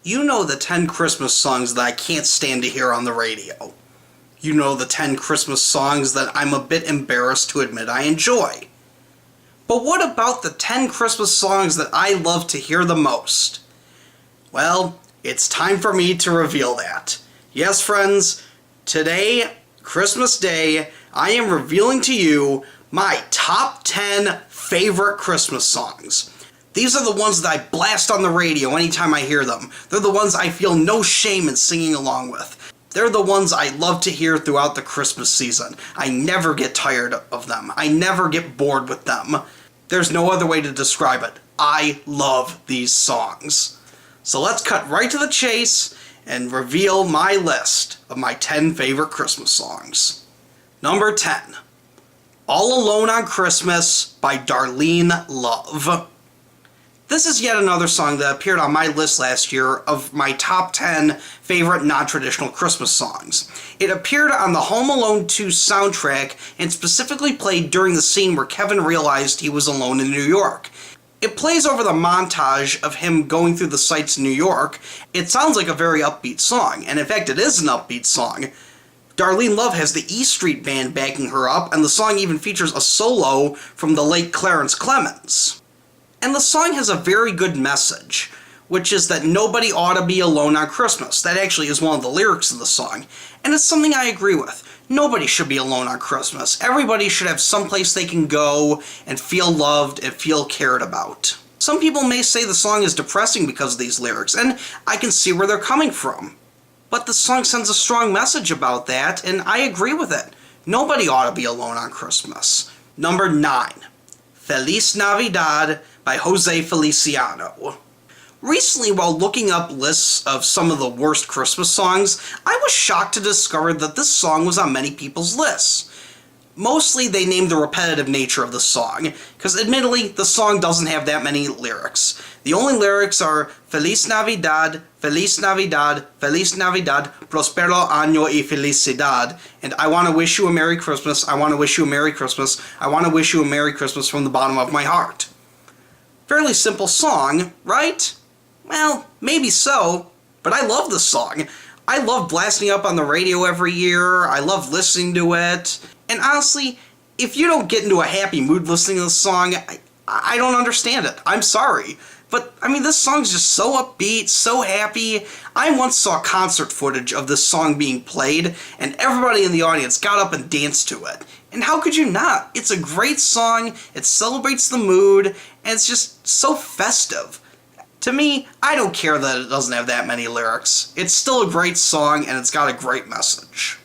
You know the 10 Christmas songs that I can't stand to hear on the radio. You know the 10 Christmas songs that I'm a bit embarrassed to admit I enjoy. But what about the 10 Christmas songs that I love to hear the most? Well, it's time for me to reveal that. Yes, friends, today, Christmas Day, I am revealing to you my top 10 favorite Christmas songs. These are the ones that I blast on the radio anytime I hear them. They're the ones I feel no shame in singing along with. They're the ones I love to hear throughout the Christmas season. I never get tired of them. I never get bored with them. There's no other way to describe it. I love these songs. So let's cut right to the chase and reveal my list of my 10 favorite Christmas songs. Number 10, All Alone on Christmas by Darlene Love. This is yet another song that appeared on my list last year of my top 10 favorite non-traditional Christmas songs. It appeared on the Home Alone 2 soundtrack and specifically played during the scene where Kevin realized he was alone in New York. It plays over the montage of him going through the sights in New York. It sounds like a very upbeat song, and in fact it is an upbeat song. Darlene Love has the E Street Band backing her up, and the song even features a solo from the late Clarence Clemons. And the song has a very good message, which is that nobody ought to be alone on Christmas. That actually is one of the lyrics of the song, and it's something I agree with. Nobody should be alone on Christmas. Everybody should have someplace they can go and feel loved and feel cared about. Some people may say the song is depressing because of these lyrics, and I can see where they're coming from. But the song sends a strong message about that, and I agree with it. Nobody ought to be alone on Christmas. Number 9, Feliz Navidad by Jose Feliciano. Recently, while looking up lists of some of the worst Christmas songs, I was shocked to discover that this song was on many people's lists. Mostly they named the repetitive nature of the song, because admittedly, the song doesn't have that many lyrics. The only lyrics are Feliz Navidad, Feliz Navidad, Feliz Navidad, Prospero Año y Felicidad, and I want to wish you a Merry Christmas, I want to wish you a Merry Christmas, I want to wish you a Merry Christmas from the bottom of my heart. Fairly simple song, right? Well, maybe so, but I love this song. I love blasting up on the radio every year, I love listening to it, and honestly, if you don't get into a happy mood listening to this song, I don't understand it. I'm sorry. But, I mean, this song's just so upbeat, so happy. I once saw concert footage of this song being played, and everybody in the audience got up and danced to it. And how could you not? It's a great song, it celebrates the mood, and it's just so festive. To me, I don't care that it doesn't have that many lyrics. It's still a great song, and it's got a great message.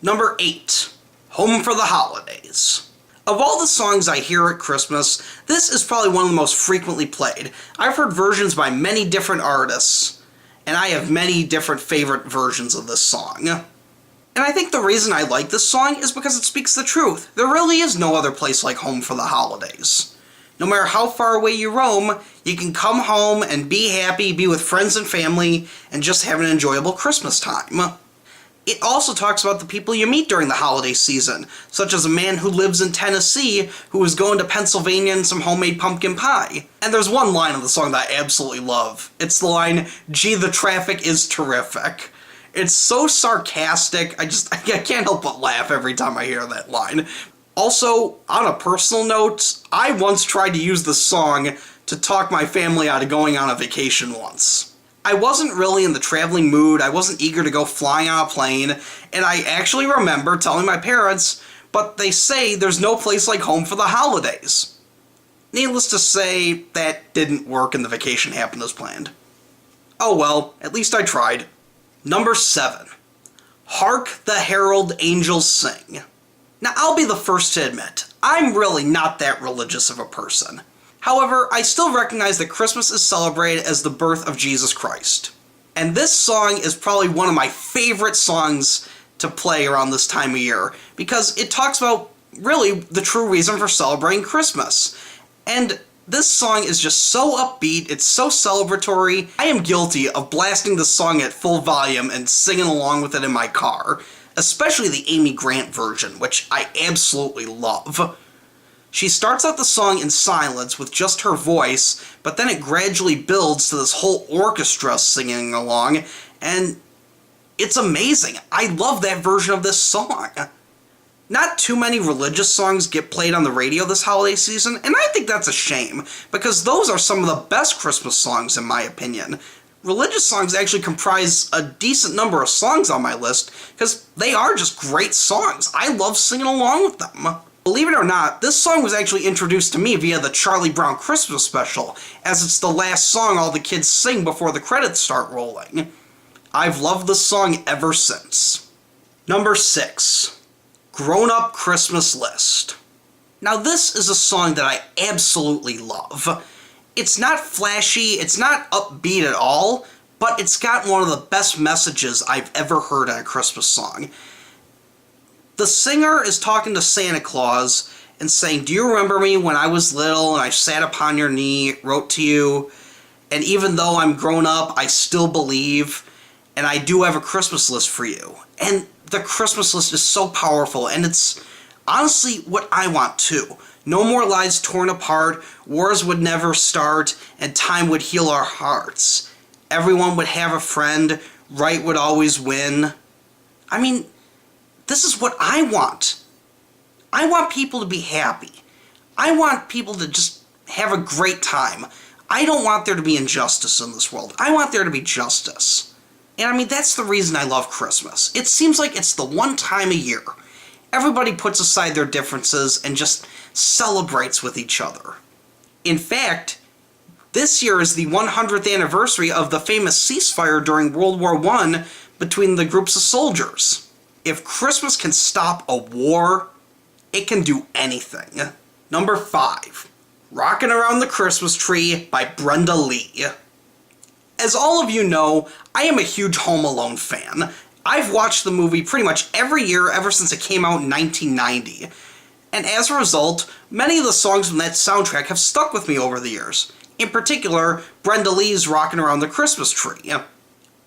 Number 8, Home for the Holidays. Of all the songs I hear at Christmas, this is probably one of the most frequently played. I've heard versions by many different artists, and I have many different favorite versions of this song. And I think the reason I like this song is because it speaks the truth. There really is no other place like home for the holidays. No matter how far away you roam, you can come home and be happy, be with friends and family, and just have an enjoyable Christmas time. It also talks about the people you meet during the holiday season, such as a man who lives in Tennessee who is going to Pennsylvania and some homemade pumpkin pie. And there's one line of the song that I absolutely love. It's the line, "Gee, the traffic is terrific." It's so sarcastic, I can't help but laugh every time I hear that line. Also, on a personal note, I once tried to use the song to talk my family out of going on a vacation once. I wasn't really in the traveling mood, I wasn't eager to go flying on a plane, and I actually remember telling my parents, but they say there's no place like home for the holidays. Needless to say, that didn't work and the vacation happened as planned. Oh well, at least I tried. Number 7. Hark the Herald Angels Sing. Now, I'll be the first to admit, I'm really not that religious of a person. However, I still recognize that Christmas is celebrated as the birth of Jesus Christ. And this song is probably one of my favorite songs to play around this time of year, because it talks about, really, the true reason for celebrating Christmas. And this song is just so upbeat, it's so celebratory. I am guilty of blasting the song at full volume and singing along with it in my car, especially the Amy Grant version, which I absolutely love. She starts out the song in silence with just her voice, but then it gradually builds to this whole orchestra singing along, and it's amazing. I love that version of this song. Not too many religious songs get played on the radio this holiday season, and I think that's a shame, because those are some of the best Christmas songs in my opinion. Religious songs actually comprise a decent number of songs on my list, because they are just great songs. I love singing along with them. Believe it or not, this song was actually introduced to me via the Charlie Brown Christmas special, as it's the last song all the kids sing before the credits start rolling. I've loved this song ever since. Number 6. Grown Up Christmas List. Now this is a song that I absolutely love. It's not flashy, it's not upbeat at all, but it's got one of the best messages I've ever heard in a Christmas song. The singer is talking to Santa Claus and saying, "Do you remember me when I was little and I sat upon your knee, wrote to you, and even though I'm grown up, I still believe, and I do have a Christmas list for you." And the Christmas list is so powerful, and it's honestly what I want too. No more lives torn apart, wars would never start, and time would heal our hearts. Everyone would have a friend, right would always win. I mean, this is what I want. I want people to be happy. I want people to just have a great time. I don't want there to be injustice in this world. I want there to be justice. And I mean, that's the reason I love Christmas. It seems like it's the one time a year everybody puts aside their differences and just celebrates with each other. In fact, this year is the 100th anniversary of the famous ceasefire during World War I between the groups of soldiers. If Christmas can stop a war, it can do anything. Number 5. Rockin' Around the Christmas Tree by Brenda Lee. As all of you know, I am a huge Home Alone fan. I've watched the movie pretty much every year ever since it came out in 1990. And as a result, many of the songs from that soundtrack have stuck with me over the years. In particular, Brenda Lee's Rockin' Around the Christmas Tree.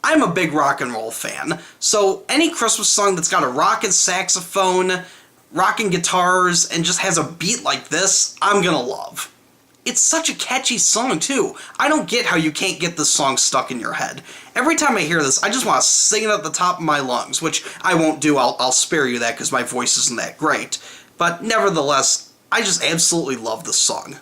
I'm a big rock and roll fan, so any Christmas song that's got a rockin' saxophone, rockin' guitars, and just has a beat like this, I'm gonna love. It's such a catchy song, too. I don't get how you can't get this song stuck in your head. Every time I hear this, I just want to sing it at the top of my lungs, which I won't do. I'll spare you that because my voice isn't that great. But nevertheless, I just absolutely love this song.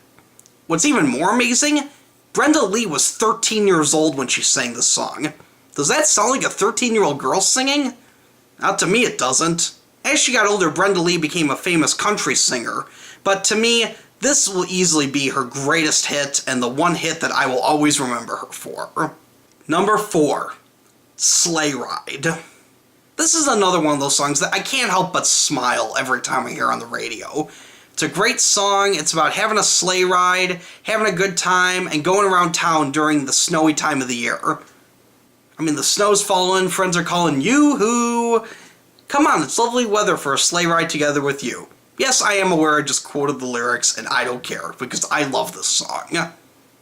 What's even more amazing, Brenda Lee was 13 years old when she sang this song. Does that sound like a 13-year-old girl singing? Not to me, it doesn't. As she got older, Brenda Lee became a famous country singer, but to me, this will easily be her greatest hit, and the one hit that I will always remember her for. Number 4. Sleigh Ride. This is another one of those songs that I can't help but smile every time I hear on the radio. It's a great song, it's about having a sleigh ride, having a good time, and going around town during the snowy time of the year. I mean, the snow's falling, friends are calling yoo-hoo. Come on, it's lovely weather for a sleigh ride together with you. Yes, I am aware I just quoted the lyrics, and I don't care, because I love this song.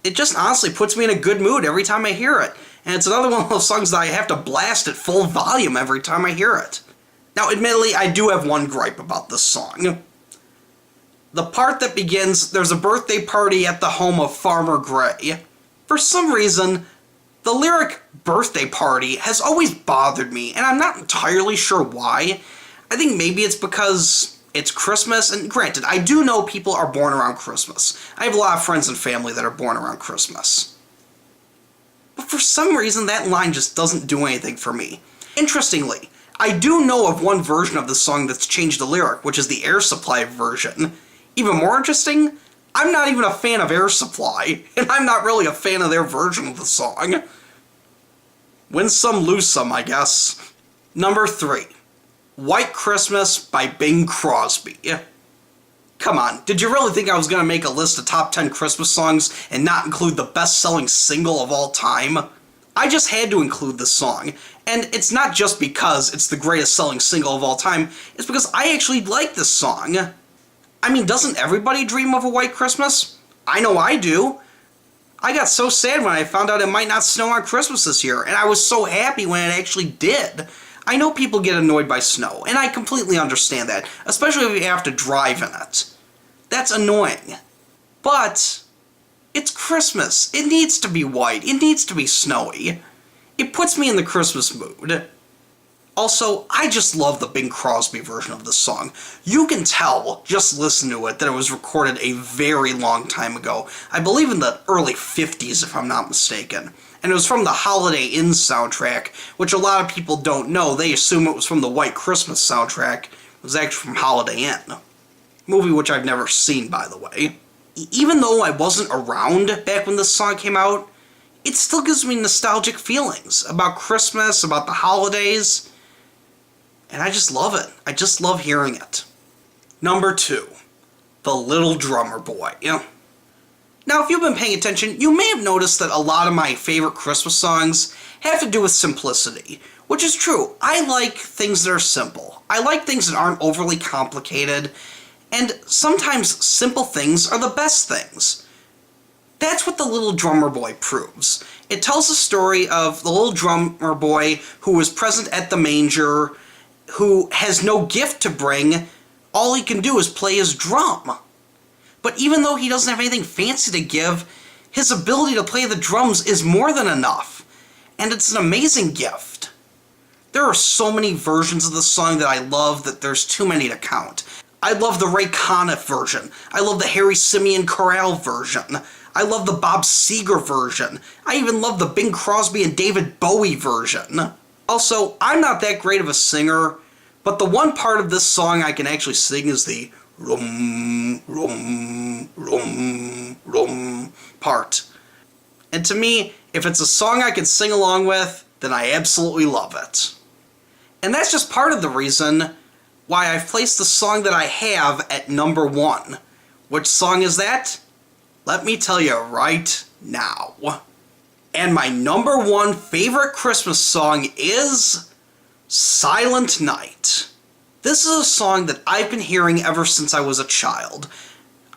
It just honestly puts me in a good mood every time I hear it, and it's another one of those songs that I have to blast at full volume every time I hear it. Now, admittedly, I do have one gripe about this song. The part that begins, "There's a birthday party at the home of Farmer Gray." For some reason, the lyric "birthday party" has always bothered me, and I'm not entirely sure why. I think maybe it's because it's Christmas, and granted, I do know people are born around Christmas. I have a lot of friends and family that are born around Christmas. But for some reason, that line just doesn't do anything for me. Interestingly, I do know of one version of the song that's changed the lyric, which is the Air Supply version. Even more interesting, I'm not even a fan of Air Supply, and I'm not really a fan of their version of the song. Win some, lose some, I guess. Number 3. White Christmas by Bing Crosby. Come on, did you really think I was going to make a list of top 10 Christmas songs and not include the best-selling single of all time? I just had to include this song, and it's not just because it's the greatest-selling single of all time, it's because I actually like this song. I mean, doesn't everybody dream of a white Christmas? I know I do. I got so sad when I found out it might not snow on Christmas this year, and I was so happy when it actually did. I know people get annoyed by snow, and I completely understand that, especially if you have to drive in it. That's annoying. But it's Christmas. It needs to be white. It needs to be snowy. It puts me in the Christmas mood. Also, I just love the Bing Crosby version of this song. You can tell, just listen to it, that it was recorded a very long time ago. I believe in the early 50s, if I'm not mistaken. And it was from the Holiday Inn soundtrack, which a lot of people don't know. They assume it was from the White Christmas soundtrack. It was actually from Holiday Inn. Movie which I've never seen, by the way. Even though I wasn't around back when this song came out, it still gives me nostalgic feelings about Christmas, about the holidays. And I just love it. I just love hearing it. Number 2, The Little Drummer Boy. Now, if you've been paying attention, you may have noticed that a lot of my favorite Christmas songs have to do with simplicity, which is true. I like things that are simple. I like things that aren't overly complicated, and sometimes simple things are the best things. That's what The Little Drummer Boy proves. It tells the story of the little drummer boy who was present at the manger, who has no gift to bring. All he can do is play his drum. But even though he doesn't have anything fancy to give, his ability to play the drums is more than enough. And it's an amazing gift. There are so many versions of the song that I love that there's too many to count. I love the Ray Conniff version. I love the Harry Simeon Chorale version. I love the Bob Seger version. I even love the Bing Crosby and David Bowie version. Also, I'm not that great of a singer, but the one part of this song I can actually sing is the rum, rum, rum, rum part. And to me, if it's a song I can sing along with, then I absolutely love it. And that's just part of the reason why I've placed the song that I have at number 1. Which song is that? Let me tell you right now. And my number 1 favorite Christmas song is Silent Night. This is a song that I've been hearing ever since I was a child.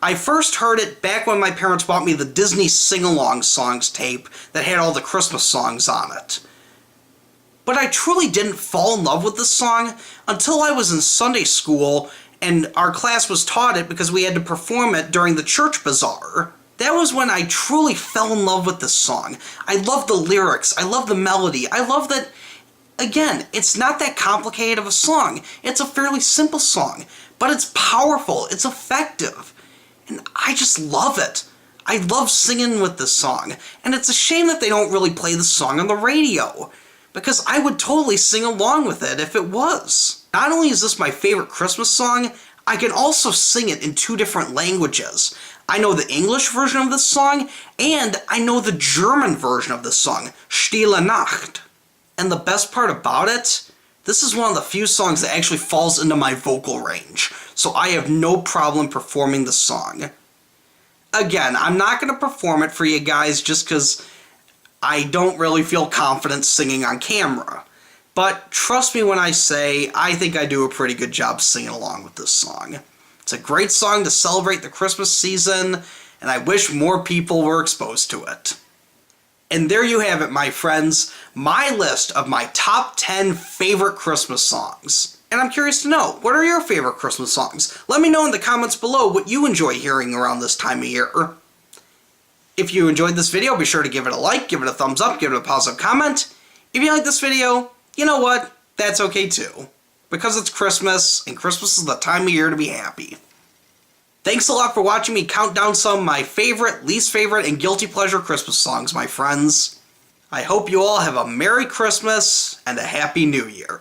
I first heard it back when my parents bought me the Disney Sing-Along Songs tape that had all the Christmas songs on it. But I truly didn't fall in love with this song until I was in Sunday school and our class was taught it because we had to perform it during the church bazaar. That was when I truly fell in love with this song. I love the lyrics, I love the melody, I love that, again, it's not that complicated of a song. It's a fairly simple song, but it's powerful, it's effective, and I just love it. I love singing with this song, and it's a shame that they don't really play the song on the radio, because I would totally sing along with it if it was. Not only is this my favorite Christmas song, I can also sing it in 2 different languages. I know the English version of this song, and I know the German version of this song, Stille Nacht. And the best part about it, this is one of the few songs that actually falls into my vocal range, so I have no problem performing the song. Again, I'm not going to perform it for you guys just because I don't really feel confident singing on camera. But trust me when I say, I think I do a pretty good job singing along with this song. It's a great song to celebrate the Christmas season, and I wish more people were exposed to it. And there you have it, my friends, my list of my top 10 favorite Christmas songs. And I'm curious to know, what are your favorite Christmas songs? Let me know in the comments below what you enjoy hearing around this time of year. If you enjoyed this video, be sure to give it a like, give it a thumbs up, give it a positive comment. If you like this video, you know what? That's okay too. Because it's Christmas, and Christmas is the time of year to be happy. Thanks a lot for watching me count down some of my favorite, least favorite, and guilty pleasure Christmas songs, my friends. I hope you all have a Merry Christmas and a Happy New Year.